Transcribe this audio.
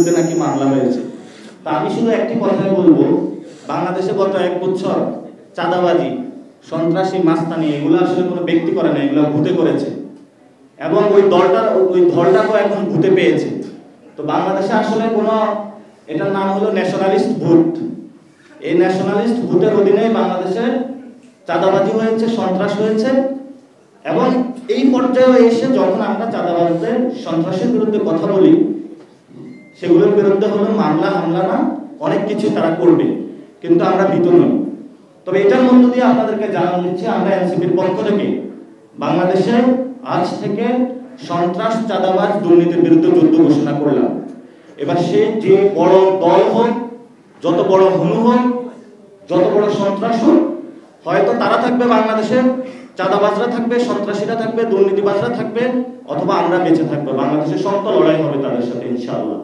বিরুদ্ধে নাকি মামলা হয়েছে। তা আমি শুধু একটি কথাই বলবো, বাংলাদেশে গত 1 বছর চাঁদাবাজি, সন্ত্রাসী, মাস্তানি এগুলো আসলে কোনো ব্যক্তি করে না, এগুলো ভূতে করেছে এবং ওই দলটাকেও এখন ভূতে পেয়েছে। তো বাংলাদেশে আসলে কোনো, এটার নাম হলো ন্যাশনালিস্ট ভূত। এই ন্যাশনালিস্ট ভূতের অধীনে বাংলাদেশে চাঁদাবাজি হয়েছে, সন্ত্রাস হয়েছে এবং এই পর্যায়ে এসে যখন আমরা চাঁদাবাজদের, সন্ত্রাসের বিরুদ্ধে কথা বলি, সেগুলোর বিরুদ্ধে হলো মামলা, হামলা না, অনেক কিছু তারা করবে, কিন্তু আমরা ভীত নই। তবে এটার মধ্য দিয়ে আপনাদেরকে জানানো দিচ্ছি, আমরা এনসিপির পক্ষ থেকে বাংলাদেশে আজ থেকে সন্ত্রাস, চাঁদাবাজ, দুর্নীতির বিরুদ্ধে যুদ্ধ ঘোষণা করলাম। এবার সে যে বড় দল হোক, যত বড় হনু হোক, যত বড় সন্ত্রাস হোক, হয়তো তারা থাকবে বাংলাদেশে, চাঁদাবাজরা থাকবে, সন্ত্রাসীরা থাকবে, দুর্নীতিবাজরা থাকবে, অথবা আমরা বেঁচে থাকবো। বাংলাদেশে শক্ত লড়াই হবে তাদের সাথে ইনশাআল্লাহ।